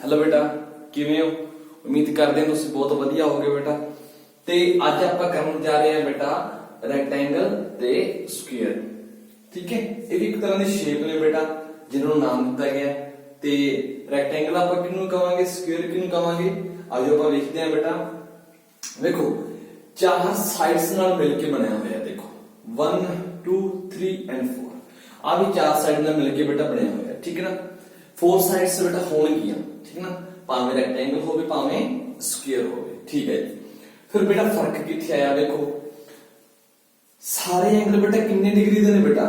Hello बेटा किवें हो। उम्मीद करते हैं तुसीं बहुत वधिया होगे बेटा। ते अज आपां करन जा रहे हैं बेटा रैक्टेंगल ते स्क्वायर। ठीक है, ये भी एक तरह की शेप ने बेटा जिन्होंने नाम दिता गया। ते रैक्टेंगल आपां किहनूं कहांगे, स्क्वायर किहनूं कहांगे, आज आपां लिखते हैं बेटा। देखो चार साइड्स नाल मिलके बनया होया है। देखो 1 2 3 एंड 4 आ भी चार साइड नाल मिलके बेटा बनया होया है। ठीक है ना, 4 साइड्स से बेटा होणगियां। ठीक है ना, भावें रैक्टेंगल होवे भावें स्क्वायर होवे। ठीक है जी। फिर बेटा फर्क कित्थे आया, देखो सारे एंगल बेटा कितने डिग्री दे ने बेटा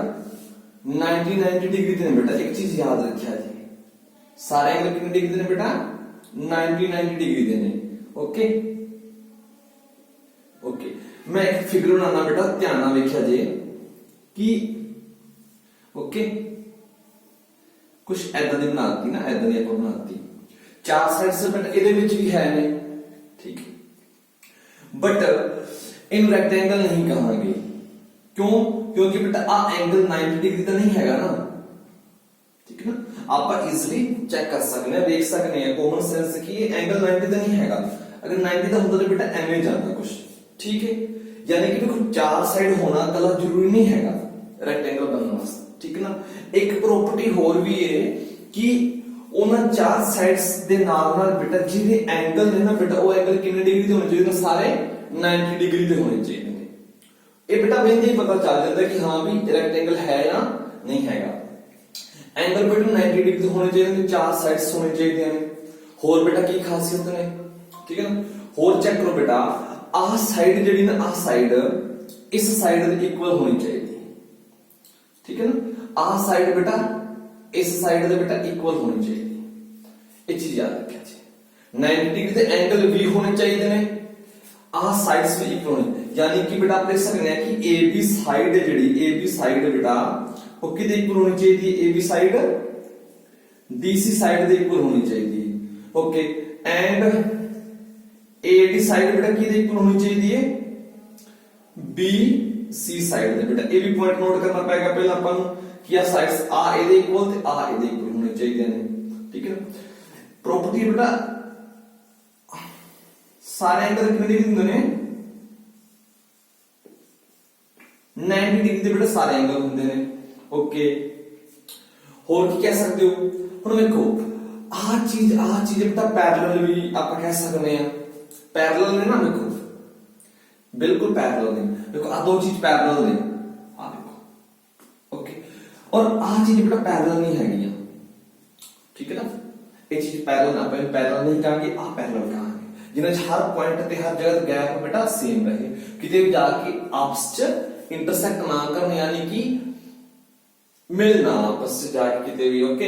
90 डिग्री दे ने बेटा। एक चीज याद रखिया जी, सारे एंगल कितने डिग्री दे ने बेटा 90 डिग्री दे ने। ओके ओके, मैं एक फिगर बनाना बेटा, ध्यान नाल देखिया जे कि ओके कुछ ऐदा दी बनाती ना, ऐदा दी आपां बनाती चार साइड से बेटा इहदे विच भी है ने। ठीक है, बट इन रैक्टेंगल नहीं कहांगे। क्यों? क्योंकि बेटा आ एंगल 90 डिग्री तो नहीं हैगा ना। ठीक है ना, आप इजिली चेक कर सकते हैं, देख सकते हैं कॉमन सेंस कि ये एंगल 90 तो नहीं हैगा। अगर 90 का होता तो बेटा एवं जाता कुछ। ठीक है, यानी कि देखो चार साइड होना कला जरूरी नहीं हैगा रैक्टेंगल बनने वास्ते। ठीक है ना, एक प्रॉपर्टी होर भी है कि उन्हां चार साइड्स दे नाल नाल बेटा जिहदे एंगल ने ना बेटा वो एंगल कितने डिग्री दे होने चाहिए, सारे 90 डिग्री दे होने चाहिए। ये बेटा वेंदे ही पता चल जाता है कि हाँ भी रैक्टेंगल है या नहीं हैगा। एंगल बेटा 90 डिग्री होने चाहिए, चार साइड्स होने चाहिए ने। होर बेटा की खासियत ने, ठीक है ना, होर चेक करो बेटा आ साइड जेडी ना, आ साइड इस साइड दे इक्वल होनी चाहिए। ठीक है ना, आ साइड बेटा इस साइड दे बेटा इक्वल होनी चाहिए। ये चीज याद रखिया जी, 90 डिग्री दे एंगल भी होने चाहिए ने, आ साइड्स भी इक्वल होने। यानी कि बेटा आप देख सकते हैं कि ए बी साइड है जेडी, ए बी साइड बेटा वो कितने इक्वल होनी चाहिए, A B side D C side दे इक्वल होनी चाहिए। Okay, and A D side बेटा कितने इक्वल होनी चाहिए, बी सी साइड दे बेटा। ये भी पॉइंट नोट करना पड़ेगा पहले अपन कि आ साइड्स आ ए इक्वल ते आ ए इक्वल होने चाहिए ने। ठीक है ना, प्रॉपर्टी बेटा सारे एंगल कितने डिग्री होंगे ने 90 डिग्री दे बेटा सारे एंगल होंगे ने। ओके, होर की कह सकते हो, हुण देखो आ चीज बेटा पैरेलल भी आप कह सकते हैं। पैरेलल ने ना, देखो बिल्कुल पैरेलल ने। देखो आ दो चीज पैरेलल ने, आ देखो। ओके, और आ चीज बेटा पैरेलल नहीं हैगी। ठीक है ना, ये चीज पैरेलल ना, पैरेलल नहीं कहांगे, आ पैरेलल कहांगे जिन्हें हर पॉइंट ते हर जगह गैप बेटा सेम रहे, किते भी जाके आपस च इंटरसेक्ट ना करन, यानी कि मिलना आपस च जाके किते भी। ओके,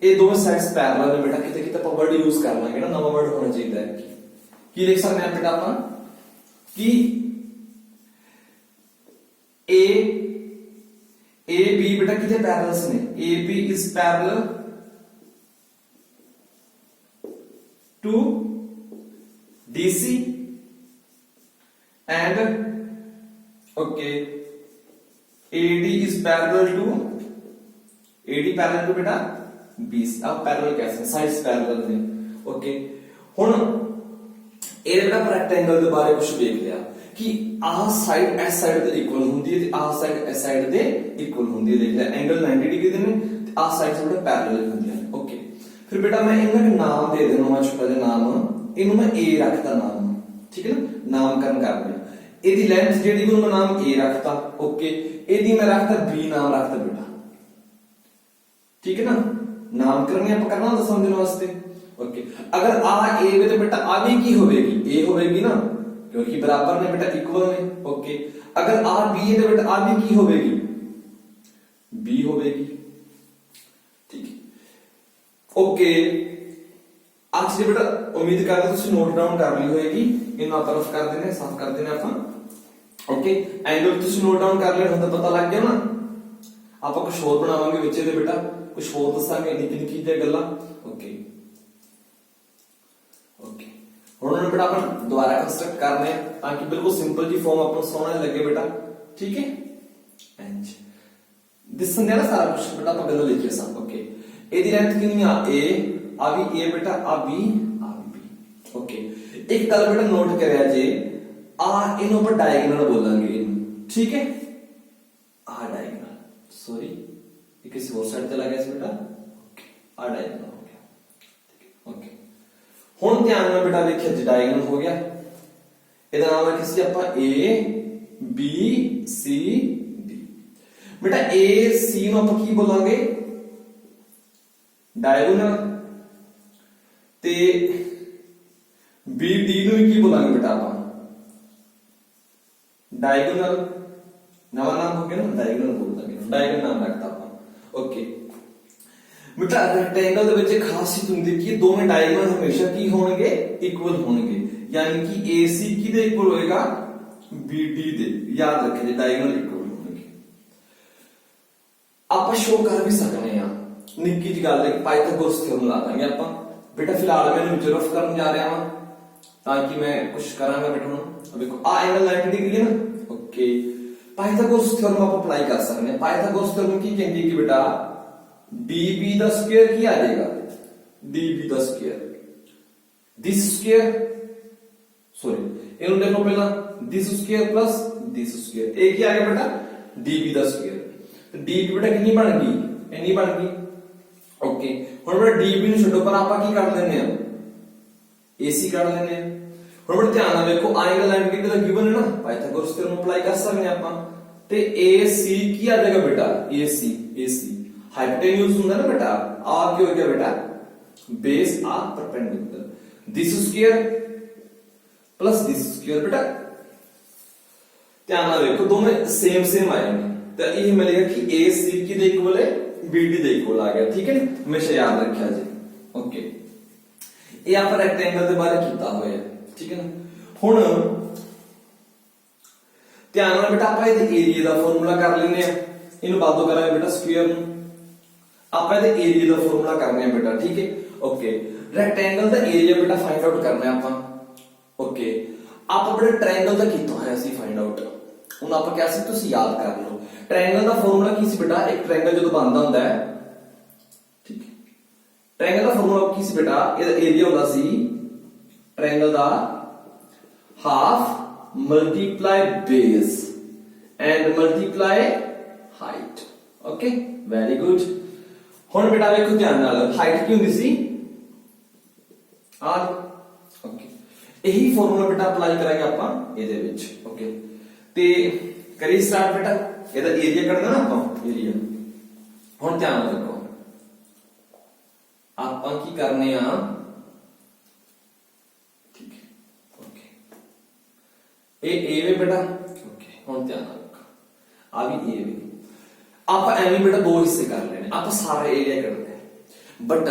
ये दोनों साइड्स पैरेलल है बेटा। किते किते ਆਪਾਂ वर्ड यूज कर लांगे ना, नवा वर्ड होना चाहिए है कि लिख सकते हैं बेटा अपन कि ए बी बेटा किते पैरेलल्स ने, A B is parallel to DC and okay AD is parallel to बेटा BC। अब पैरेलल कैसे, साइड्स पैरेलल ने। ओके, हुन ए बेटा रेक्टेंगल के बारे कुछ देख लिया कि आ साइड एस साइड दे इक्वल हुंदी है ते आ साइड एस साइड दे इक्वल हुंदी है। देख लिया एंगल 90 डिग्री दे ने ते आ साइड से बेटा पैरेलल हुंदी है। ओके, फिर बेटा मैं इनका नाम दे देना, मैं छोटा जिहा नाम इनू मैं ए रखता नाम। ठीक है ना, नामकरण कर दिया। एदी लेंथ जेडी को मैं नाम ए रखता। ओके, एदी मैं रखता बी नाम रखता बेटा। ठीक है ना, नामकरण ही आप करना होता समझने वास्ते। ओके, अगर आ ए तो बेटा आ भी की होगी, ए होगी ना, क्योंकि बराबर ने बेटा इक्वल ने। ओके, अगर आ बी है तो बेटा आ भी की होगी, बी होगी। ठीक है, ओके आज चीज बेटा उम्मीद करते हैं नोट डाउन कर ली होगी। इन तरफ कर देने, साफ कर देने आप। ओके, एंगल तुम नोट डाउन कर लिया, तो पता लग गया ना। आप कुछ होर बनावांगे विच दे बेटा, कुछ होर दसांगे निक्की निक्की जिही गल्लां। ओके ओके, हुण बेटा अपन दोबारा कंस्ट्रक्ट करने ताकि बिल्कुल सिंपल जी फॉर्म अपन सोहना लगे बेटा। ठीक है, दिसन दे ना सारा कुछ बेटा अपन गल्लां लिखिए सब। ओके, एदी लेंथ कितनी आ ए, आ भी ए बेटा, आ भी बी। ओके, एक गल बेटा नोट करिया जे, आ इन्हों पर डायगोनल बोलेंगे, ठीक है। आ डायगोनल, सॉरी ये किसी और साइड चला गया बेटा। ओके, आ डायगोनल हो गया। ओके, हुण ध्यान में बेटा देखिए जी, डायगोनल हो गया, इहदा नाम रखिए सी आपां ए बी सी डी। बेटा ए सी ਨੂੰ ਆਪਾਂ ਕੀ ਬੋਲਾਂਗੇ, डायगोनल, ਤੇ बी डी ਨੂੰ ਵੀ ਕੀ ਬੋਲਾਂਗੇ बेटा ਆਪਾਂ, डायगोनल। नवा नाम हो गया ना, डायगोनल बोलते हैं, डायगोनल नाम रखता ਆਪਾਂ। ओके बेटा रेक्टेंगल ਦੇ ਵਿੱਚ ਖਾਸੀਅਤ ਹੁੰਦੀ ਕਿ ਦੋਵੇਂ डायगोनल ਹਮੇਸ਼ਾ ਕੀ ਹੋਣਗੇ, ਇਕੁਅਲ ਹੋਣਗੇ, यानी कि AC किदे इक्वल होएगा, BD दे। याद रखें जी, डायगोनल इक्वल होंगे। आप शो कर भी सकते हैं, निक्की जी गल है, पाइथागोरस थ्योरम ला देंगे आप बेटा। फिलहाल मैं इन्हें रफ करने जा रहा हूं ताकि मैं कुछ करांगा बेटा। हुण देखो आ एंगल 90 डिग्री है ना। ओके, पाइथागोरस थ्योरम आप अप्लाई कर सकते हैं। पाइथागोरस थ्योरम की कहती है कि बेटा db दा स्क्वायर की आ जाएगा, db दा स्क्वायर, दिस स्क्वायर, सॉरी इन्हों देखो पहला this square plus this square, एक ही आ गया बेटा db दा स्क्वायर। तो db बेटा कितनी बन गई, इतनी बन गई। ओके, हुण बेटा db ਨੂੰ ਛੱਡੋ पर ਆਪਾਂ ਕੀ ਕਰ ਲੈਨੇ ਆ, ac ਕੱਢ ਲੈਨੇ ਆ। ਹੁਣ ਬੜਾ ਧਿਆਨ ਨਾਲ ਵੇਖੋ, ਐਂਗਲ 90 ਡਿਗਰੀ ਦਾ ਗਿਵਨ ਹੈ ਨਾ, ਪਾਈਥਾਗੋਰਸ ਥਿਓਰਮ ਅਪਲਾਈ ਕਰ ਸਕਦੇ ਆ ਆਪਾਂ। ਤੇ ac ਕੀ ਆ ਜਾਏਗਾ बेटा, ac हाइपोटेन्यूज ਹੁੰਦਾ ਨਾ बेटा, आ ਕੀ ਹੋ ਗਿਆ बेटा, बेस आ perpendicular, this square plus this square. बेटा ध्यान ਨਾਲ देखो, दोनों सेम आए हैं, तो ये मिलेगा कि AC की दे इक्वल है, BD दे इक्वल आ गया, ठीक है, हमेशा याद रखिया जी। ओके, ये आप रेक्टेंगल के बारे किया हुआ है, ठीक है ना। हुण ध्यान ਨਾਲ बेटा आप ये एरिया का फॉर्मूला कर लेने, इन्हें बादो करांगे बेटा स्क्वायर ਨੂੰ, आप ये एरिया का फॉर्मूला करने हैं बेटा, ठीक है। ओके, रेक्टेंगल का एरिया बेटा फाइंड आउट करना है आप। ओके, आप बड़े ट्रायंगल का कितना है ਅਸੀਂ फाइंड आउट, ਹੁਣ ਆਪਾਂ ਕਿਹਾ ਸੀ ਤੁਸੀਂ ਯਾਦ ਕਰ ਲਓ। ट्रायंगल ਦਾ ਫਾਰਮੂਲਾ ਕੀ ਸੀ बेटा, ਇੱਕ ट्रायंगल ਜਦੋਂ ਬਣਦਾ ਹੁੰਦਾ ਹੈ, ਠੀਕ ਹੈ, ट्रायंगल ਦਾ ਫਾਰਮੂਲਾ ਕੀ ਸੀ बेटा, ਇਹਦਾ ਏਰੀਆ ਹੁੰਦਾ ਸੀ ट्रायंगल ਦਾ half multiply base and multiply height. Okay, very good. ਹੁਣ बेटा ਵੇਖੋ ਧਿਆਨ ਨਾਲ, ਹਾਈਟ ਕੀ ਹੁੰਦੀ ਸੀ, r। ओके, यही फॉर्मूला बेटा अप्लाई करेंगे आप ये दे विच। ओके, ते करिए स्टार्ट बेटा, ਇਹਦਾ ਏਰੀਆ ਕੱਢਣਾ ਨਾ ਆਪਾਂ, ਏਰੀਆ। ਹੁਣ ਧਿਆਨ ਨਾਲ ਦੇਖੋ, ਆਪਾਂ ਕੀ ਕਰਨੇ ਆ, ਠੀਕ ਹੈ। ਓਕੇ, ਇਹ a ਵੇ बेटा। ओके, ਹੁਣ ਧਿਆਨ ਨਾਲ ਦੇਖੋ, ਆ ਵੀ a ਵੇ। ਆਪਾਂ ਐਵੇਂ बेटा ਦੋ ਹਿੱਸੇ ਕਰ ਲੈਣੇ, ਆਪਾਂ ਸਾਰਾ ਏਰੀਆ ਕੱਢਦੇ बट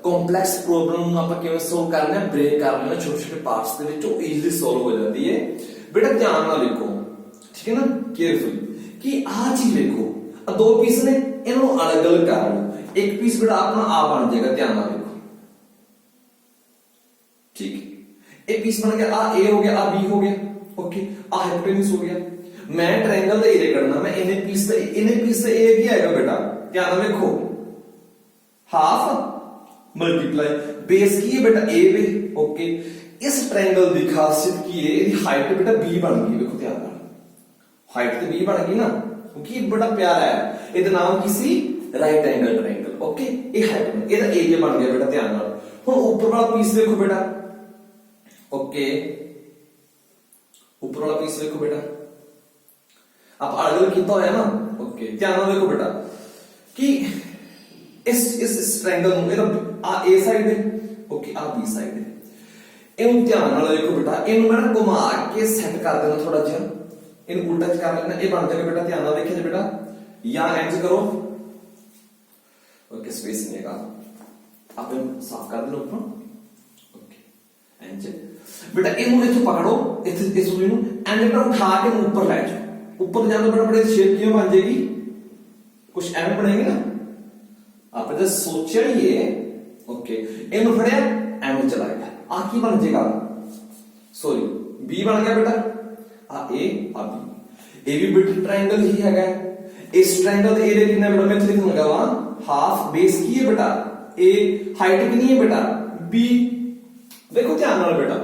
कॉम्प्लेक्स प्रॉब्लम ਨੂੰ ਆਪਾਂ ਕਿਵੇਂ ਸੋਲਵ ਕਰਨਾ ਹੈ, ਬ੍ਰੇਕ ਕਰ ਲੈਣਾ ਛੋਟੇ ਛੋਟੇ ਪਾਰਟਸ ਦੇ ਵਿੱਚ, ਉਹ ਈਜ਼ੀਲੀ ਸੋਲਵ ਹੋ ਜਾਂਦੀ ਹੈ बेटा। ਧਿਆਨ ਨਾਲ ਦੇਖੋ, ਠੀਕ ਹੈ ਨਾ, केयरफुली कि आ चीज देखो, आ दो पीस ने, इन्हों अलग अलग कर लो, एक पीस बेटा अपना आ बन जाएगा, ध्यान ਨਾਲ देखो, ठीक है। एक पीस बन गया, आ ए हो गया, आ बी हो गया। ओके, आ हाइपोटेन्यूज हो गया। मैं ट्रायंगल का एरिया करना, मैं इन्हें पीस से एरिया क्या आएगा बेटा, ध्यान ਨਾਲ देखो, हाफ मल्टीप्लाई बेस की है बेटा ए वे। ओके, इस ट्रायंगल की खासियत की है, इसकी हाइट बेटा बी बन गई, देखो ध्यान ਨਾਲ, हाइट तो बी बन गई ना, क्योंकि बड़ा प्यारा है, ਇਹਦਾ ਨਾਮ किसी राइट एंगल ट्रायंगल। ओके, ये हाइट में ਇਹਦਾ एरिया बन गया बेटा, ध्यान ਨਾਲ। ਹੁਣ ऊपर वाला पीस देखो बेटा। ओके, ऊपर वाला पीस देखो बेटा, आप अलग कितना होया ना। ओके, ध्यान ਨਾਲ देखो बेटा कि इस ट्रायंगल ਨੂੰ ਇਹਦਾ ਆ A ਸਾਈਡ ਹੈ, ਓਕੇ, ਆ B ਸਾਈਡ ਹੈ। ਇਹਨੂੰ ਧਿਆਨ ਨਾਲ ਦੇਖੋ बेटा, ਇਹਨੂੰ ਮੈਂ ਘੁਮਾ ਕੇ ਸੈੱਟ ਕਰ ਦੇਣਾ ਥੋੜਾ ਜਿਹਾ, ਇਹਨੂੰ ਉਲਟਾ ਕਰ ਲੈਣਾ, ਇਹ ਬਣ ਜਾਏਗਾ बेटा। ध्यान ਨਾਲ देखिए जी बेटा, यहां एंड करो। ओके, स्पेस नहीं है, आप साफ कर देना ऊपर। ओके, एंड बेटा ਇਹਨੂੰ ਇੱਥੇ ਪਕੜੋ, ਇੱਥੇ ਇਸ ਨੂੰ ਐਂਡ बेटा उठा के ऊपर ले जाओ। ऊपर जाने बेटा बड़े शेप क्यों बन जाएगी, कुछ ऐसे बनेगी ना, आप जब सोचा ही है। ओके, इन्हों फड़िया एम चला गया, आ की बन जाएगा, सॉरी बी बन गया बेटा, आ ए आ बी, ए भी बेटा ट्रायंगल ही है। इस ट्रायंगल का एरिया कितना बेटा, मैं लिख लूंगा वहां हाफ बेस की है बेटा ए हाइट कितनी है बेटा बी। देखो ध्यान नाल बेटा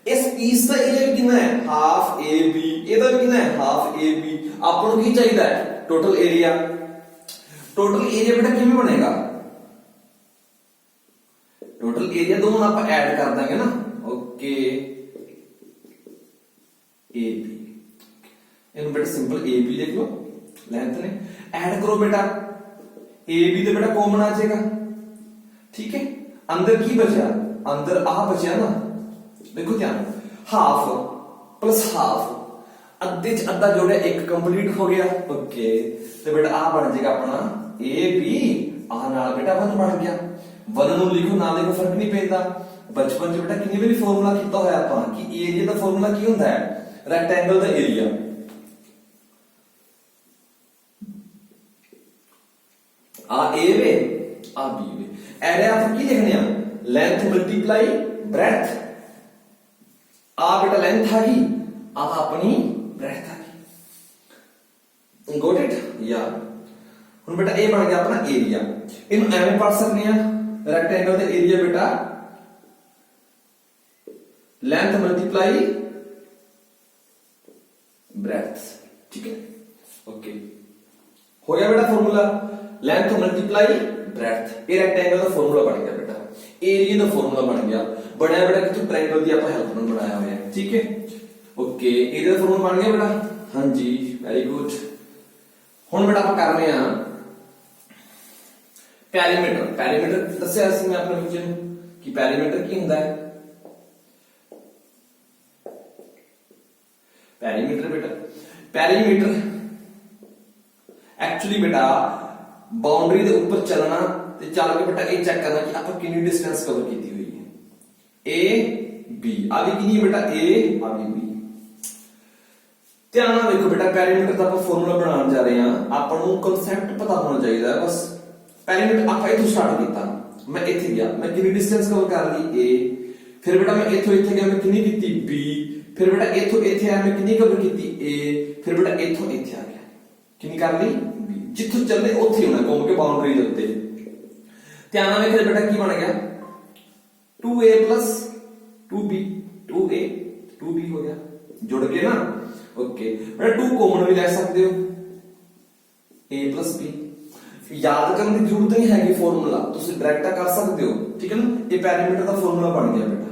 इस पीस का एरिया भी कितना है हाफ ए बी, ਇਹਦਾ भी कितना है हाफ ए बी। ਆਪਾਂ ਨੂੰ ਕੀ ਚਾਹੀਦਾ है टोटल एरिया। टोटल एरिया बेटा किਵੇਂ बनेगा टोटल एरिया दोनों आप ऐड कर देंगे ना ओके ए बी इन बेटा सिंपल ए बी देख लो लेंथ ने ऐड करो बेटा ए बी तो बेटा कॉमन आ जाएगा ठीक है। अंदर की बचा अंदर आ बचा ना देखो ध्यान हाफ प्लस हाफ अद्धे च अद्धा जोड़े एक कंप्लीट हो गया ओके। तो बेटा आ बन जाएगा अपना ए बी आ नाल बेटा 1 बन गया। 1 ਨੂੰ लिखो ना लिखो फर्क नहीं पैंदा। बचपन च बेटा किन्नी बारी फार्मूला कीता होया आपां कि एरिया दा फार्मूला की हुंदा है रेक्टेंगल दा एरिया। आ ए वे आ बी वे एरिया आप की लिखने आ लेंथ मल्टीप्लाई ब्रेथ। आ बेटा लेंथ आ गई आ अपनी ब्रेथ आ गई गॉट इट या। हुन बेटा ए बन गया अपना एरिया। इनु एवें पढ़ सकते हैं रेक्टेंगल दा एरिया बेटा लेंथ मल्टीप्लाई ब्रेथ ठीक है ओके हो गया बेटा फार्मूला लेंथ मल्टीप्लाई ब्रेथ। ये रेक्टेंगल का फार्मूला बन गया बेटा एरिया का फार्मूला बन गया बनया बेटा कि ट्रायंगल की आप हेल्प नाल बनाया हुआ है ठीक है ओके। एरिया का फार्मूला बन गया बेटा हाँ जी वेरी गुड। हुण बेटा आप कर रहे हैं पैरीमीटर। पैरीमीटर दस्या सी मैं अपने बच्चे नूं कि पैरीमीटर की हुंदा है। पैरीमीटर बेटा पैरीमीटर एक्चुअली बेटा बाउंड्री के ऊपर चलना ते चल के बेटा ये चेक करना कि आप कितनी डिस्टेंस कवर की हुई है ए बी आ भी कितनी है बेटा ए आ भी बी। ध्यान नाल देखो बेटा पैरीमीटर का आप फार्मूला बनाने जा रहे हैं आपको कांसेप्ट पता होना चाहिए बस। पैरीमीटर आप इथों स्टार्ट किया मैं इथे गया मैं कितनी डिस्टेंस कवर कर ली ए फिर बेटा मैं इथों इथे गया मैं कितनी कीती बी फिर बेटा इथों इथे आया मैं कितनी कवर कीती ए फिर बेटा इथों इथे आ गया कितनी कर ली बी। जिथों चलने उत्थे होना घूम के बाउंड्री दे उत्ते। ध्यान नाल देखो बेटा की बन गया 2a plus 2b 2a 2b हो गया जुड़ के ना ओके। बेटा 2 कॉमन भी ले सकते हो a प्लस b याद करने की जरूरत नहीं है फॉर्मूला तुम डायरेक्ट कर सकते हो ठीक है ना। ये पैरीमीटर का फॉर्मूला बन गया बेटा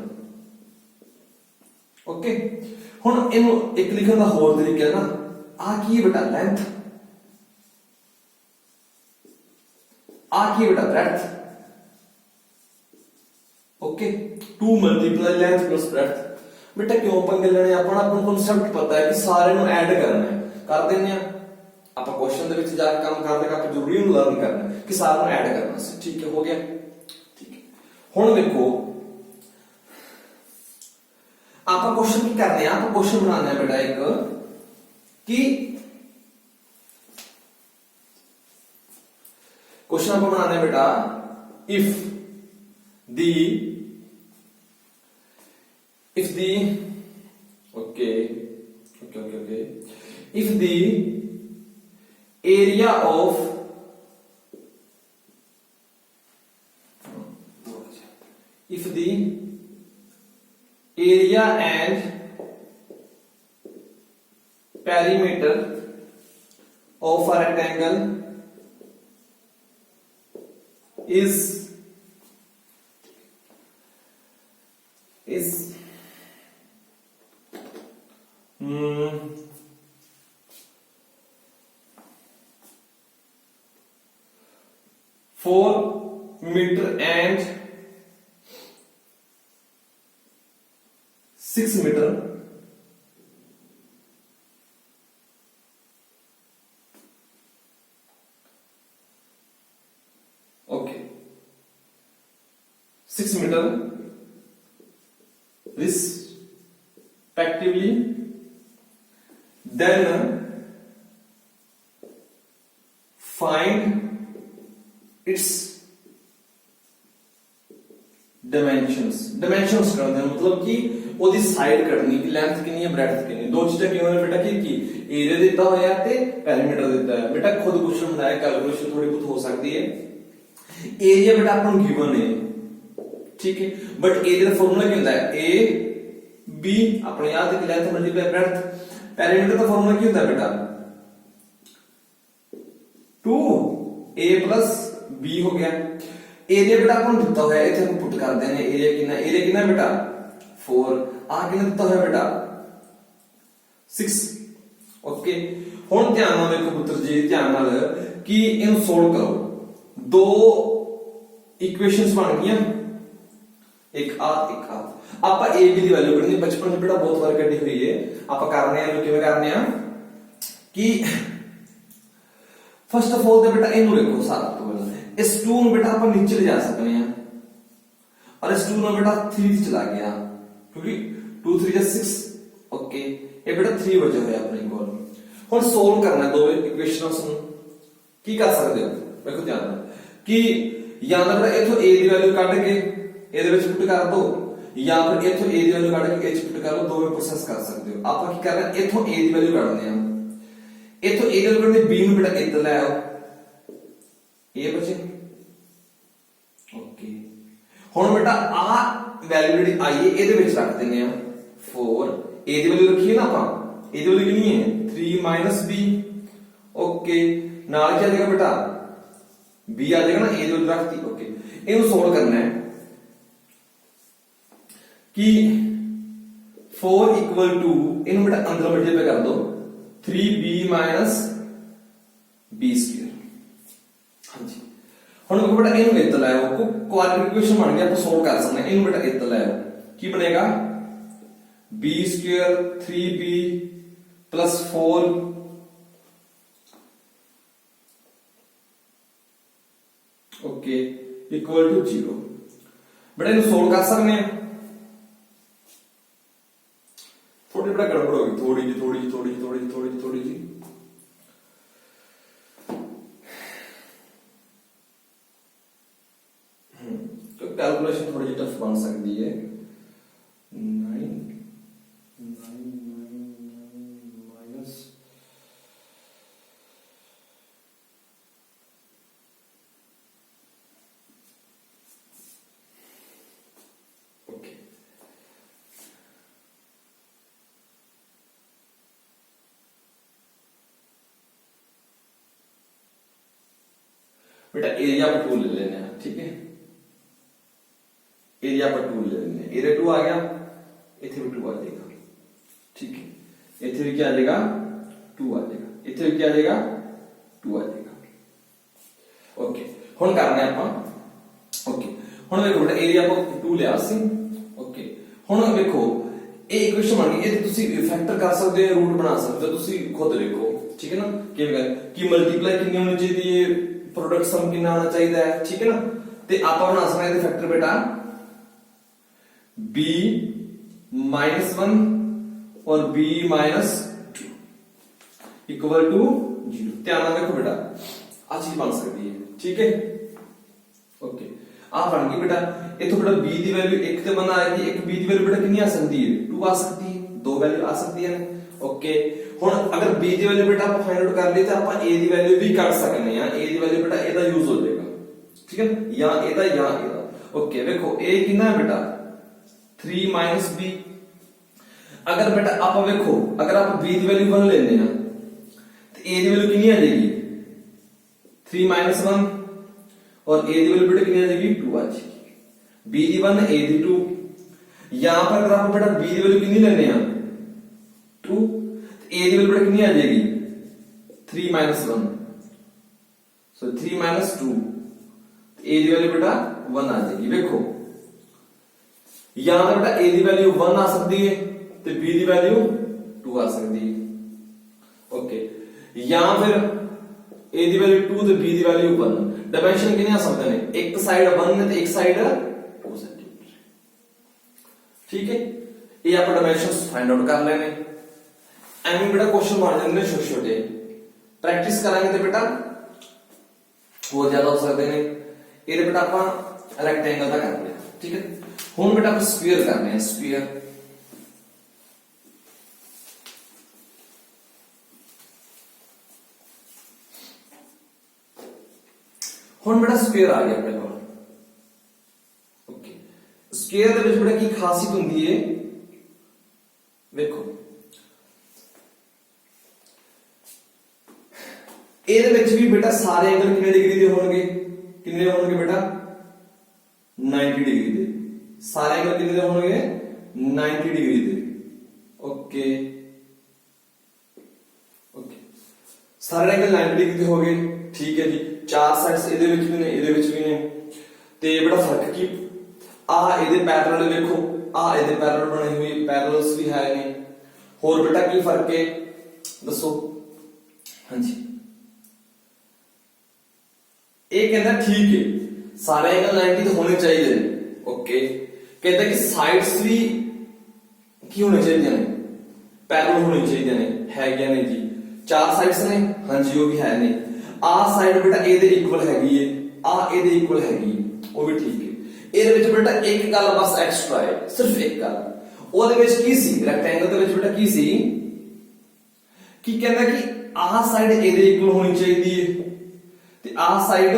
ओके। हुण इनु एक लिखने का होर तरीका है ना आ की है बेटा लेंथ आ की है बेटा breadth okay. 2 multiply length plus breadth बेटा क्यों पंगे लेने अपना अपन कांसेप्ट पता है कि सारे नु ऐड करना है कर देने आ आप क्वेश्चन दे विच जाके काम करने का आप जरूरी नु लर्न करना कि सारे नु ऐड करना से ठीक है हो गया ठीक है। हुण देखो आप क्वेश्चन की करने हैं आप क्वेश्चन बनाना है बेटा एक कि क्वेश्चन आप बनाना है बेटा if the okay if the area of and perimeter of a rectangle is 4 meter and 6 meter okay 6 meter respectively then find its dimensions करते हैं मतलब कि ओदी साइड कटनी की लेंथ कितनी है ब्रेड्थ कितनी है दो चीजें क्यों है बेटा की एरिया देता होया ते पेरीमीटर देता है बेटा खुद क्वेश्चन बनाया कैलकुलेशन थोड़ी बहुत हो सकती है एरिया बेटा अपन गिवन है, ठीक है, बट एरिया का फॉर्मूला क्या होता है, ए बी अपने याद है लेंथ मल्टीप्लाई ब्रेड्थ। पेरीमीटर का फॉर्मूला क्या होता है बेटा, 2a प्लस b हो गया। एरिया बेटा अपन दिता है, इथे हम पुट कर देने एरिया कितना बेटा 4, आ कितना दिता है बेटा 6। ओके, हुन ध्यान नाल देखो पुत्र जी, ध्यान नाल कि इनु सोल्व करो। दो इक्वेशंस बन गई, एक आ एक आ। आप ए बी की वैल्यू करनी, बचपन में बेटा बहुत बार कटी हुई है। आप करने हैं किवें करने हैं कि फर्स्ट ऑफ ऑल बेटा इनु लिखो सारा तो पहले इस 2 ਨੂੰ बेटा अपन नीचे ले जा सकते हैं और इस 2 ਨੂੰ बेटा 3 से चला गया क्योंकि 2 3 6। ओके, ये बेटा 3 बचे हुए अपने कोल। हुन सोल्व करना है दो इक्वेशंस ਨੂੰ। की कर सकते हो देखो ध्यान कि या तो बेटा इथों a ਦੀ वैल्यू ਕੱਢ ਕੇ ਇਹਦੇ ਵਿੱਚ ਪੁੱਟ ਕਰ ਦੋ, या फिर इथों a ਦੀ वैल्यू ਕੱਢ ਕੇ h ਪੁੱਟ ਕਰ ਲਓ। ਦੋਵੇਂ ਪ੍ਰੋਸੈਸ ਕਰ ਸਕਦੇ ਹੋ। ਆਪਾਂ ਕੀ ਕਰਨਾ, इथों a ਦੀ वैल्यू ਕੱਢਦੇ ਆ, इथों a ਦੀ वैल्यू ਕੱਢਦੇ b ਨੂੰ बेटा ਇੱਧਰ ਲੈ ਆਓ, a बचे। ओके, ਹੁਣ बेटा आ वैल्यू ਜਿਹੜੀ आई है ਇਹਦੇ ਵਿੱਚ ਰੱਖ ਦਿੰਦੇ ਆ 4। a ਦੀ वैल्यू ਰੱਖੀ ਹੈ ना ਆਪਾਂ, a ਦੀ वैल्यू ਕਿੰਨੀ ਹੈ 3 b। ओके, नाल क्या आ जाएगा बेटा b आ जाएगा ना, a जो रखती। ओके, इनको सोल्व करना है कि 4 इक्वल टू इन बेटा अंदर मल्टीप्लाई कर दो 3b माइनस b स्क्वायर। हाँ जी, हुन देखो बेटा इनको इतना लाओ को क्वाड्रेटिक इक्वेशन बन गया, आप सोल्व कर सकते हैं। इनको बेटा इतना लाओ की बनेगा b square 3b plus 4 okay equal to 0। बेटा इन्हें सोल्व कर सकते हैं। थोड़ी बेटा गड़बड़ होगी, थोड़ी जी तो कैलकुलेशन थोड़ी जी टफ बन सकती है। 9 माइनस बेटा एरिया पर 2 ले लेने हैं, ठीक है, एरिया पर 2 ले लेने हैं। एरिया 2 आ गया, इथे भी 2 आ जाएगा, ठीक है, इथे भी क्या आ जाएगा 2 आ जाएगा, इथे भी क्या आ जाएगा 2 आ जाएगा। ओके, हुन करना है अपन। ओके, हुन देखो बेटा एरिया पर 2 लिया सी। ओके, हुन देखो ये इक्वेशन बन गई, ये तुसी फैक्टर कर सकते हो, रूट बना सकते हो, तुसी खुद देखो, ठीक है ना, कि मल्टीप्लाई कितनी होनी चाहिए, प्रोडक्ट सम कितना होना चाहिए, ठीक है ना। ते आप बना सकते हैं फैक्टर बेटा b -1 और b -2 इक्वल टू 0। ध्यान रखो बेटा आ चीज बन सकती है, ठीक है। ओके, आ बन गई बेटा। इथों बेटा b की वैल्यू 1 ते बना आएगी, एक b की वैल्यू बेटा कितनी आ सकती है 2 आ सकती है, दो वैल्यू आ सकती है। ओके, हुन अगर b की वैल्यू बेटा आप फाइंड आउट कर ली तो आप a की वैल्यू भी कर सकते हैं। a की वैल्यू बेटा एदा यूज हो जाएगा, ठीक है, या एदा या एदा। ओके, देखो a कितना है बेटा 3 b। अगर बेटा आप देखो अगर आप b की वैल्यू 1 लेने हैं तो a की वैल्यू कितनी आ जाएगी 3 1 और a की वैल्यू बेटा कितनी आ जाएगी 2 आ जाएगी। b की 1 a की 2। यहां पर अगर आप बेटा b की वैल्यू कितनी लेने हैं 2, a की वैल्यू कितनी आ जाएगी 3 1। सो 3 2, a की वैल्यू बेटा 1 आ जाएगी। देखो यहां पर बेटा a की वैल्यू 1 आ सकती है तो b की वैल्यू 2 आ सकती है। ओके, यहां फिर a की वैल्यू 2 तो b की वैल्यू 1। डायमेंशन कितने आ सकते हैं, एक साइड 1 है तो एक साइड 2 सेंटीमीटर, ठीक है। ये आप डायमेंशंस फाइंड आउट कर लेने। एवं बेटा क्वेश्चन बन जाते हैं छोटे छोटे, प्रैक्टिस कराएंगे तो बेटा बहुत ज्यादा हो सकते हैं। ये बेटा आप रेक्टेंगल का कर लिया, ठीक है। हुन बेटा आप स्फीयर करने हैं, स्फीयर। हुन बेटा ਸਕੁਅਰ ਆ ਗਿਆ ਆਪਣੇ ਕੋਲ। ਓਕੇ, ਸਕੁਅਰ ਦੇ ਵਿੱਚ ਬੜਾ ਕੀ ਖਾਸੀਅਤ ਹੁੰਦੀ ਹੈ, ਵੇਖੋ ਇਹਦੇ ਵਿੱਚ ਵੀ ਬੇਟਾ ਸਾਰੇ ਐਂਗਲ ਕਿੰਨੇ ਡਿਗਰੀ ਦੇ ਹੋਣਗੇ, ਕਿੰਨੇ ਹੋਣਗੇ ਬੇਟਾ 90 ਡਿਗਰੀ ਦੇ। ਸਾਰੇ ਐਂਗਲ ਕਿੰਨੇ ਦੇ ਹੋਣਗੇ 90 ਡਿਗਰੀ ਦੇ। ਓਕੇ ਓਕੇ, ਸਾਰੇ ਐਂਗਲ 90 ਡਿਗਰੀ ਦੇ ਹੋ ਗਏ, ਠੀਕ ਹੈ ਜੀ। ਚਾਰ ਸਾਈਡਸ ਇਹਦੇ ਵਿੱਚ ਵੀ ਨੇ, ਇਹਦੇ ਵਿੱਚ ਵੀ ਨੇ। ਤੇ ਬੜਾ ਫਰਕ ਕੀ, ਆ ਇਹਦੇ ਪੈਰਲਲ ਵੇਖੋ, ਆ ਇਹਦੇ ਪੈਰਲਲ ਬਣੇ ਹੋਏ, ਪੈਰਲਲਸ ਵੀ ਹੈ ਨੇ। ਹੋਰ ਬੇਟਾ ਕੀ ਫਰਕ ਹੈ ਦੱਸੋ? ਹਾਂਜੀ, ਇਹ ਕਹਿੰਦਾ ਠੀਕ ਹੈ ਸਾਰੇ ਐਂਗਲ 90 ਤੇ ਹੋਣੇ ਚਾਹੀਦੇ ਨੇ। ਓਕੇ, ਕਹਿੰਦਾ ਕਿ ਸਾਈਡਸ ਵੀ ਕੀ ਹੋਣੇ ਚਾਹੀਦੇ ਨੇ, ਪੈਰਲਲ ਹੋਣੇ ਚਾਹੀਦੇ ਨੇ, ਹੈਗੀਆਂ ਨੇ ਜੀ। ਚਾਰ ਸਾਈਡਸ ਨੇ, ਹਾਂਜੀ ਉਹ ਵੀ ਹੈ ਨੇ। ਆ ਸਾਈਡ ਬੇਟਾ ਇਹਦੇ ਇਕੁਅਲ ਹੈਗੀ ਏ, ਆ ਇਹਦੇ ਇਕੁਅਲ ਹੈਗੀ, ਉਹ ਵੀ ਠੀਕ ਹੈ। ਇਹਦੇ ਵਿੱਚ ਬੇਟਾ ਇੱਕ ਗੱਲ ਬਸ ਐਕਸਟਰਾ ਹੈ, ਸਿਰਫ ਇੱਕ ਗੱਲ। ਉਹਦੇ ਵਿੱਚ ਕੀ ਸੀ, ਰੈਕਟੈਂਗਲ ਦੇ ਵਿੱਚ ਬੇਟਾ ਕੀ ਸੀ, ਕੀ ਕਹਿੰਦਾ ਕਿ ਆਹ ਸਾਈਡ ਇਹਦੇ ਇਕੁਅਲ ਹੋਣੀ ਚਾਹੀਦੀ ਹੈ ਤੇ ਆਹ ਸਾਈਡ,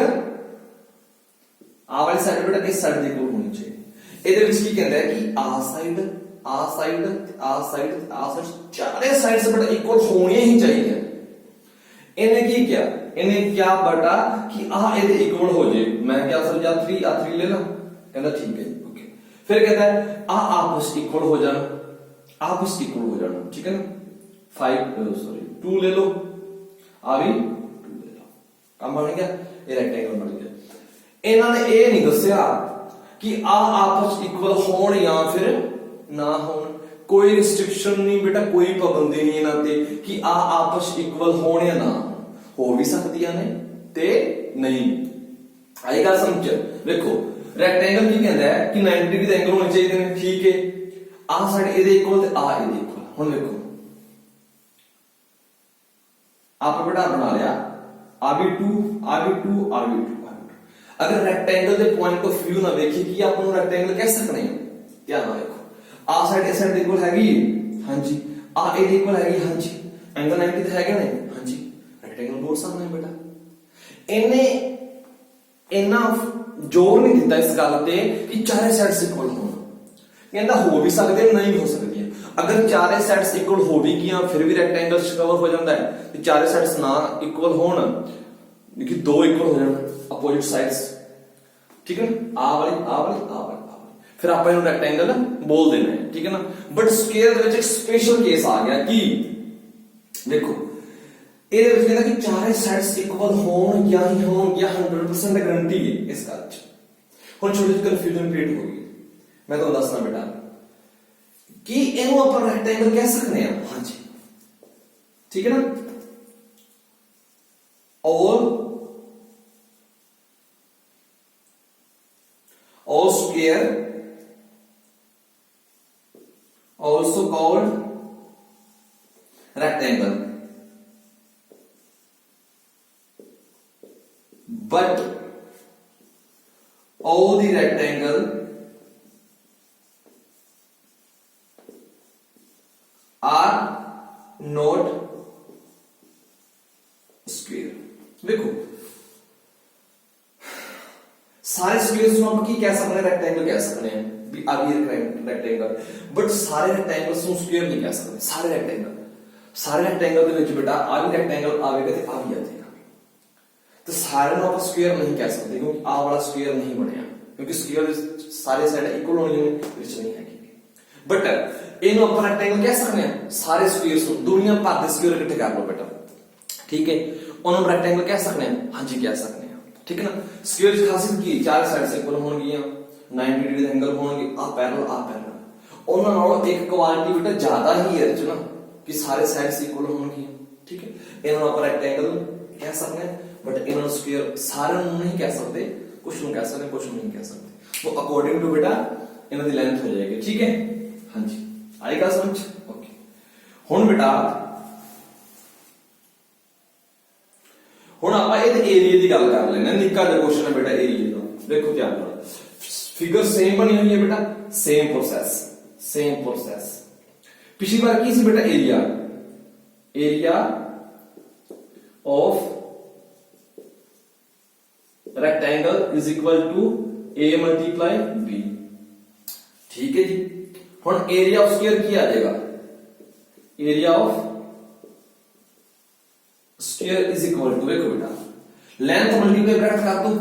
ਆਹ ਵਾਲੀ ਸਾਈਡ ਬੇਟਾ ਇਸ ਸਾਈਡ ਦੇ ਇਕੁਅਲ ਹੋਣੀ ਚਾਹੀਦੀ। ਇਹਦੇ ਵਿੱਚ ਕੀ ਕਹਿੰਦਾ ਹੈ ਕਿ ਆਹ ਸਾਈਡ, ਆਹ ਸਾਈਡ, ਆਹ ਸਾਈਡ, ਆਹ ਸਾਈਡ, ਚਾਰੇ ਸਾਈਡਸ ਬੇਟਾ ਇਕੁਅਲ ਹੋਣੀਆਂ ਹੀ ਚਾਹੀਦੀਆਂ। ਇਹਨੇ ਕੀ ਕਿਹਾ, ਇਹਨੇ ਕਿਹਾ ਬੇਟਾ ਕਿ ਆਹ ਇਹਦੇ ਇਕੁਅਲ ਹੋ ਜੇ। ਮੈਂ ਕਿਹਾ ਸਰ ਜਾਂ 3 ਆ 3 ਲੈ ਲਾ, ਕਹਿੰਦਾ ਠੀਕ ਹੈ। ਓਕੇ, ਫਿਰ ਕਹਿੰਦਾ ਆਹ ਆਪਸ ਇਕੁਅਲ ਹੋ ਜਾਣ, ਆਪਸ ਇਕੁਅਲ ਹੋ ਜਾਣ, ਠੀਕ ਹੈ ਨਾ। 5 ਸੌਰੀ 2 ਲੈ ਲਓ, ਆ ਵੀ 2 ਲੈ ਲਓ, ਕੰਮ ਬਣ ਗਿਆ, ਇਹ ਰੈਕਟੈਂਗਲ ਬਣ ਗਿਆ। ਇਹਨਾਂ ਨੇ ਇਹ ਨਹੀਂ ਦੱਸਿਆ ਕਿ ਆਹ ਆਪਸ ਇਕੁਅਲ ਹੋਣ ਜਾਂ ਫਿਰ ਨਾ ਹੋਣ। ਕੋਈ ਰਿਸਟ੍ਰਿਕਸ਼ਨ ਨਹੀਂ ਬੇਟਾ, ਕੋਈ ਪਾਬੰਦੀ ਨਹੀਂ ਇਹਨਾਂ ਤੇ ਕਿ ਆਹ ਆਪਸ ਇਕੁਅਲ ਹੋਣ ਜਾਂ ਨਾ ਹੋ ਵੀ ਸਕਦੀਆਂ ਨੇ ਤੇ ਨਹੀਂ। ਆਈ ਗੱਲ ਸਮਝ? ਵੇਖੋ ਰੈਕਟੈਂਗਲ ਕੀ ਕਹਿੰਦਾ ਹੈ ਕਿ 90 ਡਿਗਰੀ ਦੇ ਐਂਗਲ ਹੋਣੇ ਚਾਹੀਦੇ ਨੇ, ਠੀਕ ਹੈ। ਆਹ ਸਾਈਡ ਇਹਦੇ ਇਕੁਅਲ ਤੇ ਆਹ ਇਹਦੇ ਇਕੁਅਲ। ਹੁਣ ਵੇਖੋ आप बेटा बना लिया, आ भी 2, आ भी 2, आ भी 2, आ भी 2। अगर रेक्टेंगल के पॉइंट ऑफ व्यू ना देखिए कि आप रेक्टेंगल कह सकते हैं, क्या ना देखो आ साइड इस साइड इक्वल हैगी, हां जी, आ ए इक्वल हैगी, हां जी, एंगल 90 तो हैगा नहीं, हां जी, रेक्टेंगल बोल सकते हैं बेटा। इन्हें इना जोर नहीं दिता इस गल ते कि चारे साइड्स इक्वल होना, कहंदा हो भी सकदे नहीं हो सकदी। अगर चारे साइड्स इक्वल हो भी गया फिर भी रेक्टेंगल कवर हो जाता है, तो चारे साइड्स ना इक्वल होना कि 2 इक्वल हो जाना अपोजिट साइड्स, ठीक है ना। आ वाली आ वाली आ वाली आ वाली, फिर आप इन्हें रेक्टेंगल बोल देना है, ठीक है ना। बट स्क्वायर दे विच एक स्पेशल केस आ गया कि देखो ਇਹਦੇ ਵਿੱਚ ਕਹਿੰਦਾ ਕਿ ਚਾਰੇ ਸਾਈਡਸ ਇਕੁਅਲ ਹੋਣ ਜਾਂ ਹੀ ਹੋਣ ਜਾਂ 100% ਗਾਰੰਟੀ ਹੈ ਇਸ ਗੱਲ 'ਚ। ਹੁਣ ਛੋਟੀ ਜਿਹੀ ਕਨਫਿਊਜ਼ਨ ਕ੍ਰੀਏਟ ਹੋ ਗਈ, ਮੈਂ ਤੁਹਾਨੂੰ ਦੱਸਣਾ ਬੇਟਾ ਕਿ ਇਹਨੂੰ ਆਪਾਂ ਰੈਕਟੈਂਗਲ ਕਹਿ ਸਕਦੇ ਹਾਂ, ਹਾਂਜੀ ਠੀਕ ਹੈ ਨਾ। all square also called rectangle, but all the rectangle are not square। देखो सारे स्क्वायर्स ਨੂੰ ਆਪਾਂ ਕੀ ਕਹਿ ਸਕਦੇ ਹਾਂ, ਰੈਕਟੈਂਗਲ ਕਹਿ ਸਕਦੇ ਹਾਂ ਵੀ ਆ ਵੀ ਰੈਕਟੈਂਗਲ, ਬਟ ਸਾਰੇ ਰੈਕਟੈਂਗਲਸ ਨੂੰ ਸਕੁਅਰ ਨਹੀਂ ਕਹਿ ਸਕਦੇ। ਸਾਰੇ ਰੈਕਟੈਂਗਲ ਦੇ ਵਿੱਚ ਬੇਟਾ ਆ ਵੀ ਰੈਕਟੈਂਗਲ ਆਵੇਗਾ ਤੇ ਆ ਵੀ ਆ ਜਾਏਗਾ, ਤੇ ਸਾਰੇ ਨੂੰ ਆਪਾਂ ਸਕੁਅਰ ਨਹੀਂ ਕਹਿ ਸਕਦੇ ਕਿਉਂਕਿ ਆ ਵਾਲਾ ਸਕੁਅਰ ਨਹੀਂ ਬਣਿਆ, ਕਿਉਂਕਿ ਸਕੁਅਰ ਦੇ ਸਾਰੇ ਸਾਈਡ ਇਕੁਅਲ ਹੋਣੀਆਂ ਨੇ, ਵਿੱਚ ਨਹੀਂ ਹੈਗੀ। ਬਟ ਇਹਨੂੰ ਆਪਾਂ ਰੈਕਟੈਂਗਲ ਕਹਿ ਸਕਦੇ ਹਾਂ, ਸਾਰੇ ਸਕੁਅਰਸ ਨੂੰ ਦੁਨੀਆ ਭਰ ਦੇ ਸਕੁਅਰ ਇਕੱਠੇ ਕਰ ਲਓ ਬੇਟਾ, ਠੀਕ ਹੈ, ਉਹਨੂੰ ਰੈਕਟੈਂਗਲ ਕਹਿ ਸਕਦੇ ਹਾਂ, ਹਾਂਜੀ ਕਹਿ ਸਕਦੇ ਹਾਂ, ठीक है ना। स्क्वायर की खासियत की चार साइड्स इक्वल होणगियां, 90 डिग्री दे एंगल होणगे, आ पैरेलल, ਉਹਨਾਂ ਨਾਲੋਂ ਇੱਕ ਕੁਆਲਿਟੀ ਬੇਟਾ ਜ਼ਿਆਦਾ ਹੀ ਹੈ ਚ ਨਾ ਕਿ ਸਾਰੇ ਸਾਈਡਸ ਇਕੁਅਲ ਹੋਣਗੀਆਂ, ਠੀਕ ਹੈ। ਇਹਨਾਂ ਨੂੰ ਆਪਾਂ ਰੈਕਟੈਂਗਲ ਕਹਿ ਸਕਦੇ ਹਾਂ, ਬਟ ਇਹਨਾਂ ਨੂੰ ਸਕੁਅਰ ਸਾਰਿਆਂ ਨੂੰ ਨਹੀਂ ਕਹਿ ਸਕਦੇ, ਕੁਝ ਨੂੰ ਕਹਿ ਸਕਦੇ, ਕੁਝ ਨੂੰ ਨਹੀਂ ਕਹਿ ਸਕਦੇ। ਉਹ ਅਕੋਰਡਿੰਗ ਟੂ ਬੇਟਾ ਇਹਨਾਂ ਦੀ ਲੈਂਥ ਹੋ ਜਾਏਗੀ, ਠੀਕ ਹੈ, ਹਾਂਜੀ ਆਏਗਾ ਸਮਝ। ਓਕੇ, ਹੁਣ ਬੇਟਾ ਹੁਣ ਆਪਾਂ ਇਹਦੇ ਏਰੀਆ ਦੀ ਗੱਲ ਕਰ ਲੈਣਾ, ਨਿੱਕਾ ਜਿਹਾ ਕੁਐਸਚਨ ਹੈ ਬੇਟਾ ਏਰੀਆ ਦਾ। ਦੇਖੋ ਧਿਆਨ ਨਾਲ, ਫਿਗਰ ਸੇਮ ਬਣੀ ਹੋਈ ਹੈ ਬੇਟਾ, ਸੇਮ ਪ੍ਰੋਸੈਸ। ਪਿਛਲੀ ਵਾਰ ਕੀ ਸੀ ਬੇਟਾ, area of rectangle is equal to a multiply b. ठीक है जी। हुण एरिया ऑफ स्क्वायर की आ जाएगा, area of square is equal to, देखो बेटा लेंथ मल्टीप्लाई ब्रेड्थ कर दो,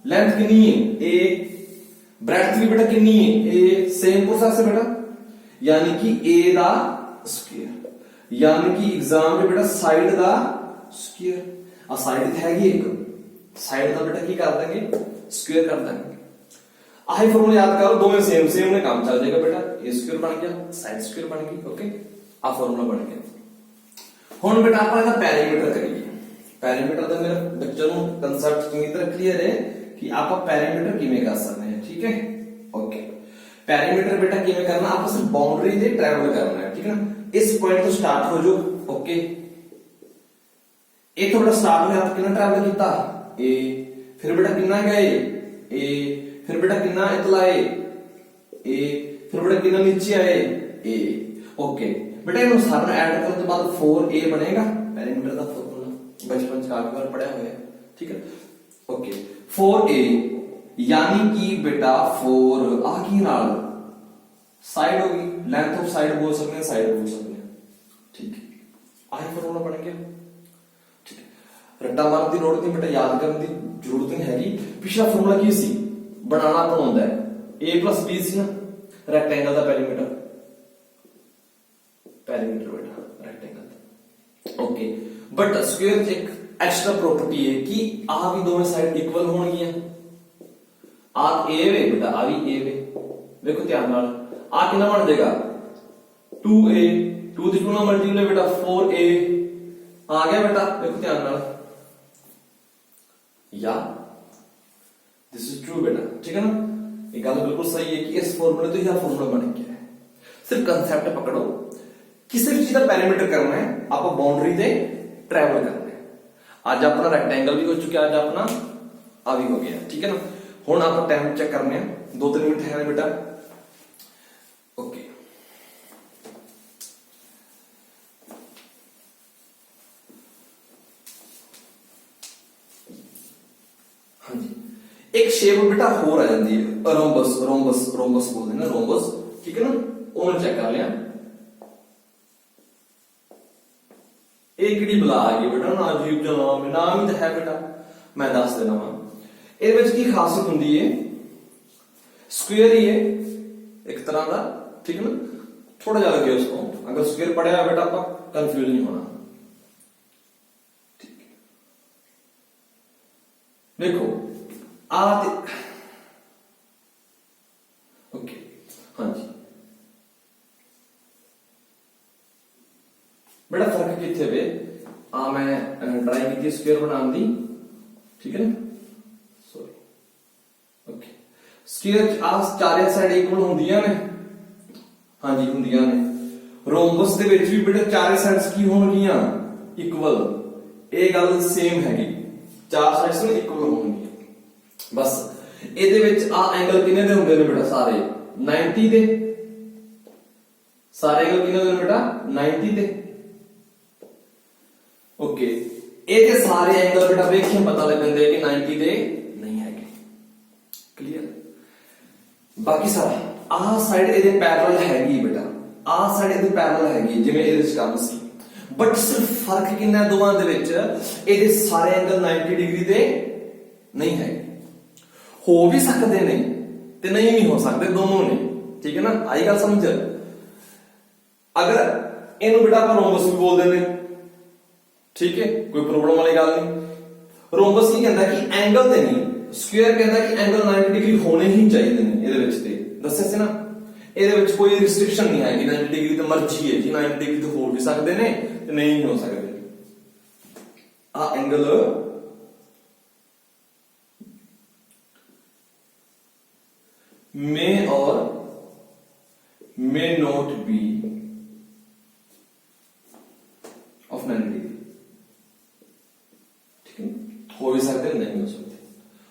लेंथ कितनी है ए, ब्रेड्थ भी बेटा कितनी है ए, सेम प्रोसेस है बेटा, यानी कि ए दा स्क्वायर, यानी कि एग्जाम में बेटा साइड दा स्क्वायर, आ साइड हैगी एक, साइड दा बेटा की कर देंगे स्क्वायर कर देंगे। आही फॉर्मूला याद करो, दोनों सेम सेम ने काम चल जाएगा बेटा, ए स्क्वायर बन गया साइड स्क्वायर बन गई। ओके आ फॉर्मूला बन गया। हुण बेटा ਆਪਾਂ ਇਹਦਾ ਪੈਰਾਮੀਟਰ ਕਰੀਏ। ਪੈਰਾਮੀਟਰ ਦਾ ਮੇਰੇ ਬੱਚਿਆਂ ਨੂੰ ਕਨਸੈਪਟ ਚੰਗੀ ਤਰ੍ਹਾਂ ਕਲੀਅਰ ਹੈ ਕਿ ਆਪਾਂ ਪੈਰਾਮੀਟਰ ਕਿਵੇਂ ਕਰ ਸਕਦੇ ਹਾਂ। ਠੀਕ ਹੈ ਓਕੇ। ਪੈਰਾਮੀਟਰ बेटा ਕਿਵੇਂ ਕਰਨਾ, ਆਪਾਂ ਸਿਰਫ ਬਾਉਂਡਰੀ ਤੇ ਟਰੈਵਲ ਕਰਨਾ ਹੈ। ਠੀਕ ਹੈ ਨਾ, ਇਸ ਪੁਆਇੰਟ ਤੋਂ ਸਟਾਰਟ ਹੋ ਜਾਓ। ਓਕੇ ਇਹ ਤੋਂ ਬੇਟਾ ਸਟਾर्ट ਹੋਇਆ, ਆਪਾਂ ਕਿੰਨਾ ਟਰੈਵਲ ਕੀਤਾ a, ਫਿਰ बेटा ਕਿੰਨਾ ਗਏ a, फिर बेटा कितना इतला है a, फिर बेटा कितना नीचे आए a। ओके बेटा इन सारा ऐड करने के बाद 4a बनेगा, पैरामीटर का फॉर्मूला बचपन से काफी बार पढ़ा हुआ है। ठीक है ओके 4a, यानी कि बेटा 4 आ की नाल साइड होगी, लेंथ ऑफ साइड बोल सकते हैं, साइड बोल सकते हैं। ठीक है आही फॉर्मूला बन गया। ठीक है रट्टा मारने की लोड़ नहीं बेटा, याद करने की जरूरत नहीं हैगी। पिछला फॉर्मूला की सी बनाना तो होता है a प्लस बी सी ना, रेक्टेंगल का पैरीमीटर, पैरीमीटर बेटा रेक्टेंगल। ओके बट स्क्वायर एक एक्स्ट्रा प्रॉपर्टी है कि आ भी दोनों साइड इक्वल होंगी, आ ए वे बेटा आ भी ए वे, देखो ध्यान नाल आ कितना बन जाएगा 2a, 2 दी 2 नाल मल्टीप्लाई बेटा 4a आ गया बेटा, देखो ध्यान नाल या दिस इज ट्रू बेटा। ठीक है ना, ये गल बिल्कुल सही है कि इस फॉर्मूले तो यह फॉर्मूला बन गया है। सिर्फ कंसेप्ट पकड़ो, किसी भी चीज का पैरामीटर करना है आप बाउंड्री से ट्रैवल करना है। आज अपना रेक्टेंगल भी हो चुका, आज अपना आ भी हो गया। ठीक है ना, हुण आप टाइम चेक करने हैं, 2-3 मिनट है बेटा। ओके हाँ जी, एक शेप बेटा होर आ जाती है रोम्बस, रोम्बस रोम्बस बोलते हैं ना रोम्बस। ठीक है ना, उन्होंने चेक कर लिया एक किहड़ी बला आ गई बेटा ना, अजीब जिहा नाम, नाम ही तो है बेटा, मैं दस देना वा। ਇਹਦੇ ਵਿੱਚ ਕੀ ਖਾਸੀਅਤ ਹੁੰਦੀ ਹੈ, स्क्वायर ही है एक तरह का। ठीक है ना, थोड़ा ज्यादा लगे उसको, अगर स्क्वायर पढ़ा है बेटा आप कंफ्यूज नहीं होना। ठीक है देखो ओके हाँ जी बेटा फर्क कितने वे आ मैं ट्राई की स्क्वायर बनाने दी। ठीक है ना, सॉरी ओके स्क्वायर आ चारे साइड इक्वल होंदियां ने, हाँ जी होंदियां ने। रोम्बस दे विच भी बेटा चारे साइड्स की होणगियां इक्वल, ये गल सेम हैगी, चार साइड्स ने इक्वल होणगियां। बस ਇਹਦੇ ਵਿੱਚ ਆ ਐਂਗਲ ਕਿੰਨੇ ਦੇ ਹੁੰਦੇ ਨੇ ਬੇਟਾ, ਸਾਰੇ 90 ਦੇ, ਸਾਰੇ ਐਂਗਲ ਕਿੰਨੇ ਦੇ ਨੇ ਬੇਟਾ 90 ਦੇ। ओके ਇਹਦੇ ਸਾਰੇ ਐਂਗਲ ਬੇਟਾ ਵੇਖਿਆ ਪਤਾ ਲੱਗ ਜਾਂਦੇ ਕਿ 90 ਦੇ ਨਹੀਂ ਹੈਗੇ। ਕਲੀਅਰ, ਬਾਕੀ ਸਾਰਾ ਆਹ ਸਾਈਡ ਇਹਦੇ ਪੈਰਲਲ ਹੈਗੀ ਬੇਟਾ, ਆਹ ਸਾਈਡ ਇਹਦੇ ਪੈਰਲਲ ਹੈਗੀ ਜਿਵੇਂ ਇਹਦੇ ਵਿੱਚ ਕੰਮ ਸੀ, ਬਟ ਸਿਰਫ ਫਰਕ ਕਿੰਨਾ ਦੋਵਾਂ ਦੇ ਵਿੱਚ, ਇਹਦੇ ਸਾਰੇ ਐਂਗਲ 90 ਡਿਗਰੀ ਦੇ ਨਹੀਂ ਹੈਗੇ। हो भी सकते ने ते नहीं भी हो सकते, दोनों ने। ठीक है ना, आई गल समझ। अगर इनू बेटा आप रोम्बस भी बोल देने, ठीक है कोई प्रॉब्लम वाली गल नहीं। रोम्बस की कहता कि एंगल ते नहीं, स्क्वायर कहता कि एंगल 90 डिग्री होने ही चाहिए ने ਇਹਦੇ ਵਿੱਚ ਤੇ ਦੱਸਿਆ ਸੀ ਨਾ, ਇਹਦੇ ਵਿੱਚ ਕੋਈ ਰਿਸਟ੍ਰਿਕਸ਼ਨ ਨਹੀਂ ਹੈ कि 90 डिग्री ਤੇ ਮਰਜ਼ੀ ਹੈ ਜੀ, 90 डिग्री ਤੇ ਹੋ ਵੀ ਸਕਦੇ ਨੇ ਤੇ ਨਹੀਂ ਹੋ ਸਕਦੇ। ਆ angle may or may not be of 90 degree। ठीक है, हो भी सकते नहीं हो सकते।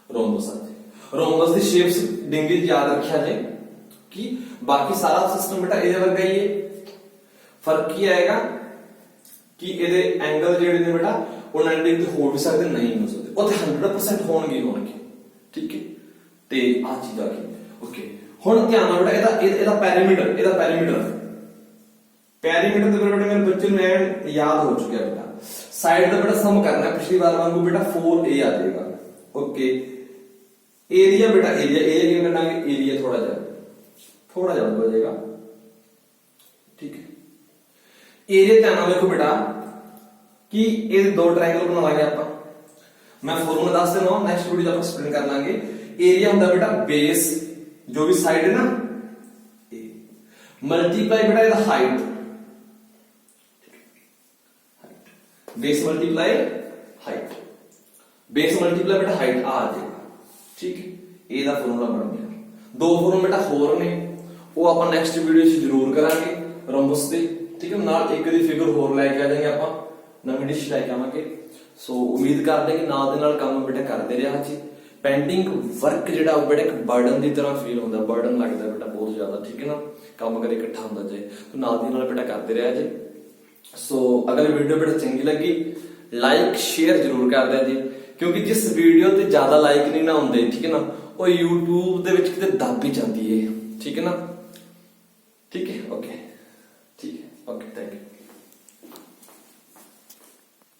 रोम्बस आते रोम्बस की शेप्स डिंगी याद रखा जाए कि बाकी सारा सिस्टम बेटा ये वर्गा ही है। फर्क की आएगा कि ये एंगल जेडे ने बेटा वो 90 डिग्री हो भी सकते नहीं हो सकते। ਉੱਥੇ 100% ਹੋਣਗੇ ਹੀ ਹੋਣਗੇ। ਠੀਕ ਹੈ, ਤੇ ਆ ਚੀਜ਼ ਆ ਗਈ। ਓਕੇ, ਹੁਣ ਧਿਆਨ ਨਾਲ ਬੇਟਾ ਇਹਦਾ ਪੈਰੀਮੀਟਰ ਤੇ ਬੇਟਾ ਮੇਰੇ ਬੱਚੇ ਨੂੰ ਐਨ ਯਾਦ ਹੋ ਚੁੱਕਿਆ ਬੇਟਾ। ਸਾਈਡ ਦਾ ਬੇਟਾ ਸਮ ਕਰਨਾ ਪਿਛਲੀ ਵਾਰ ਵਾਂਗੂ ਬੇਟਾ 4a ਆ ਜਾਏਗਾ। ਓਕੇ, ਏਰੀਆ ਬੇਟਾ ਏਰੀਆ ਕਿਵੇਂ ਕਰਾਂਗੇ, ਏਰੀਆ ਥੋੜਾ ਜਿਹਾ ਹੋ ਜਾਏਗਾ। ਠੀਕ ਹੈ, ਏਰੀਆ ਧਿਆਨ ਨਾਲ ਵੇਖੋ ਬੇਟਾ ਕਿ ਇਹ ਦੋ ਟ੍ਰਾਇੰਗਲ ਬਣਾਵਾਂਗੇ ਆਪਾਂ। ਮੈਂ ਫਾਰਮੂਲਾ ਦੱਸ ਦੇਣਾ, ਨੈਕਸਟ ਵੀਡੀਓ ਆਪਾਂ ਐਕਸਪਲੇਨ ਕਰ ਲਾਂਗੇ। ਏਰੀਆ ਹੁੰਦਾ ਬੇਟਾ ਬੇਸ, ਜੋ ਵੀ ਸਾਈਡ ਹੈ ਨਾ, ਮਲਟੀਪਲਾਈ ਬੇਟਾ ਇਹਦਾ height, base multiply height, base multiply ਬੇਟਾ ਹਾਈਟ ਆ ਜਾਏਗਾ। ਠੀਕ ਹੈ, ਇਹਦਾ ਫਾਰਮੂਲਾ ਬਣ ਗਿਆ। ਦੋ ਫਾਰਮੂਲਾ ਬੇਟਾ ਹੋਰ ਨੇ, ਉਹ ਆਪਾਂ ਨੈਕਸਟ ਵੀਡੀਓ 'ਚ ਜ਼ਰੂਰ ਕਰਾਂਗੇ ਰੰਬਸ ਦੇ। ਠੀਕ ਹੈ, ਨਾਲ ਇੱਕ ਦੀ ਫਿਗਰ ਹੋਰ ਲੈ ਕੇ ਆ ਜਾਵਾਂਗੇ ਆਪਾਂ, ਨਵੀਂ ਡਿਸ਼ ਲੈ ਕੇ ਆਵਾਂਗੇ। ਸੋ ਉਮੀਦ ਕਰਦੇ ਕਿ ਨਾਲ ਦੇ ਨਾਲ ਕੰਮ ਬੇਟਾ ਕਰਦੇ ਰਿਹਾ ਜੀ। ਪੈਂਡਿੰਗ ਵਰਕ ਜਿਹੜਾ ਉਹ ਬੜਾ ਇੱਕ ਬਰਡਨ ਦੀ ਤਰ੍ਹਾਂ ਫੀਲ ਹੁੰਦਾ, ਬਰਡਨ ਲੱਗਦਾ ਬੇਟਾ ਬਹੁਤ ਜ਼ਿਆਦਾ। ਠੀਕ ਹੈ ਨਾ, ਕੰਮ ਕਦੇ ਇਕੱਠਾ ਹੁੰਦਾ ਜੇ, ਨਾਲ ਦੀ ਨਾਲ ਬੇਟਾ ਕਰਦੇ ਰਿਹਾ ਜੀ। ਸੋ ਅਗਰ ਵੀਡੀਓ ਬੇਟਾ ਚੰਗੀ ਲੱਗੀ, ਲਾਈਕ ਸ਼ੇਅਰ ਜ਼ਰੂਰ ਕਰ ਦਿਆ ਜੀ, ਕਿਉਂਕਿ ਜਿਸ ਵੀਡੀਓ ਤੇ ਜ਼ਿਆਦਾ ਲਾਈਕ ਨਹੀਂ ਨਾ ਹੁੰਦੇ, ਠੀਕ ਹੈ ਨਾ, ਉਹ YouTube ਦੇ ਵਿੱਚ ਕਿਤੇ ਦੱਬ ਹੀ ਜਾਂਦੀ ਹੈ। ਠੀਕ ਹੈ ਨਾ, ਠੀਕ ਹੈ, ਓਕੇ, ਠੀਕ ਹੈ, ਓਕੇ, ਥੈਂਕ ਯੂ।